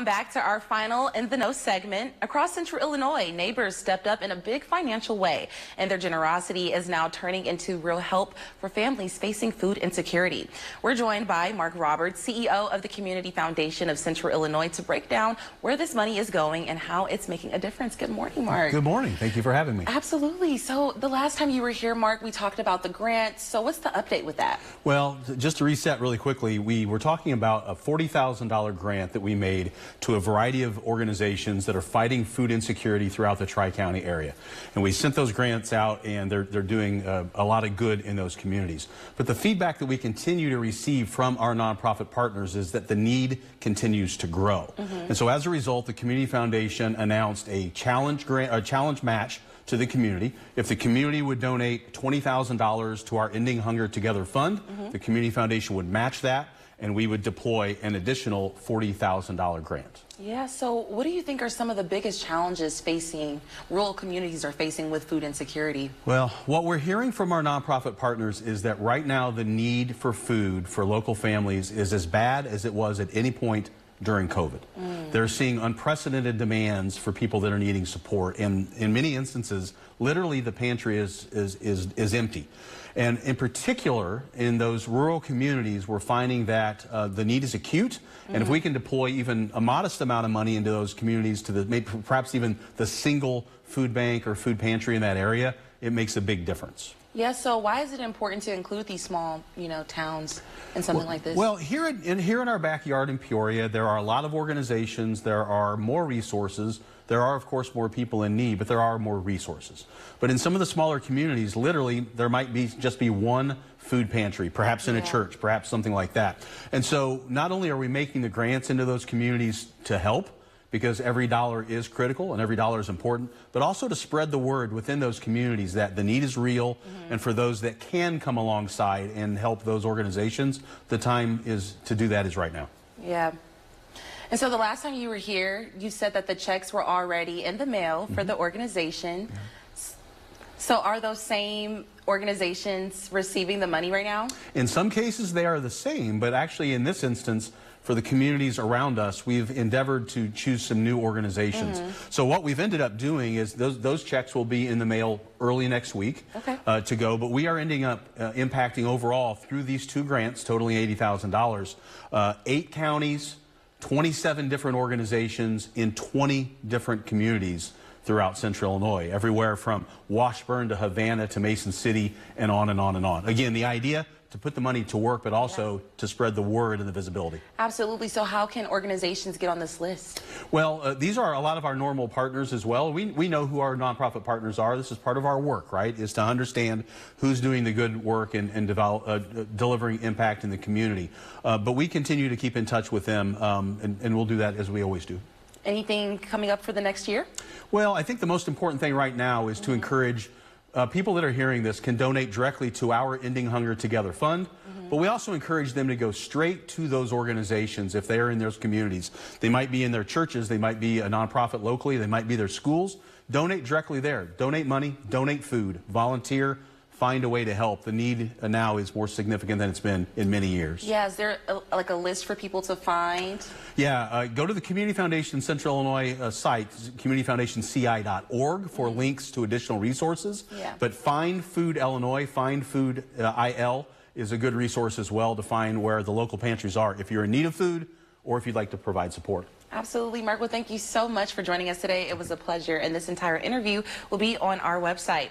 Back to our final In the Know segment. Across Central Illinois, neighbors stepped up in a big financial way, and their generosity is now turning into real help for families facing food insecurity. We're joined by Mark Roberts, CEO of the Community Foundation of Central Illinois, to break down where this money is going and how it's making a difference. Good morning, Mark. Good morning. Thank you for having me. Absolutely. So the last time you were here, Mark, we talked about the grants. So what's the update with that? Well, just to reset really quickly, we were talking about a $40,000 grant that we made to a variety of organizations that are fighting food insecurity throughout the Tri-County area. And we sent those grants out, and they're doing a lot of good in those communities. But the feedback that we continue to receive from our nonprofit partners is that the need continues to grow. And so as a result, the Community Foundation announced a challenge match to the community. If the community would donate $20,000 to our Ending Hunger Together fund, the Community Foundation would match that, and we would deploy an additional $40,000 grant. Yeah, so what do you think are some of the biggest challenges rural communities are facing with food insecurity? Well, what we're hearing from our nonprofit partners is that right now the need for food for local families is as bad as it was at any point during COVID. They're seeing unprecedented demands for people that are needing support, and in many instances, literally the pantry is empty. And in particular, in those rural communities, we're finding that the need is acute, and if we can deploy even a modest amount of money into those communities, to maybe perhaps even the single food bank or food pantry in that area, it makes a big difference. Yeah, so why is it important to include these small, towns in something like this? Well, here in our backyard in Peoria, there are a lot of organizations, there are more resources, there are, of course, more people in need, but there are more resources. But in some of the smaller communities, literally, there might just be one food pantry, perhaps in a church, perhaps something like that. And so not only are we making the grants into those communities to help, because every dollar is critical and every dollar is important, but also to spread the word within those communities that the need is real, and for those that can come alongside and help those organizations, the time to do that is right now. Yeah. And so the last time you were here, you said that the checks were already in the mail for the organization. So are those same organizations receiving the money right now? In some cases, they are the same, but actually in this instance, for the communities around us, we've endeavored to choose some new organizations. So what we've ended up doing is those checks will be in the mail early next week to go, but we are ending up impacting overall through these two grants, totaling $80,000, 8 counties, 27 different organizations in 20 different communities throughout Central Illinois, everywhere from Washburn to Havana to Mason City, and on and on and on. Again, the idea to put the money to work, but also to spread the word and the visibility. Absolutely. So how can organizations get on this list? Well, these are a lot of our normal partners as well. We know who our nonprofit partners are. This is part of our work, right, is to understand who's doing the good work and delivering impact in the community. But we continue to keep in touch with them, and we'll do that as we always do. Anything coming up for the next year? Well, I think the most important thing right now is to encourage people that are hearing this can donate directly to our Ending Hunger Together fund, but we also encourage them to go straight to those organizations if they are in those communities. They might be in their churches, they might be a nonprofit locally, they might be their schools. Donate directly there. Donate money, donate food, volunteer, find a way to help. The need now is more significant than it's been in many years. Yeah, is there like a list for people to find? Yeah, go to the Community Foundation Central Illinois site, communityfoundationci.org, for links to additional resources. But Find Food Illinois, Find Food IL is a good resource as well to find where the local pantries are if you're in need of food or if you'd like to provide support. Absolutely, Mark. Well, thank you so much for joining us today. It was a pleasure, and this entire interview will be on our website.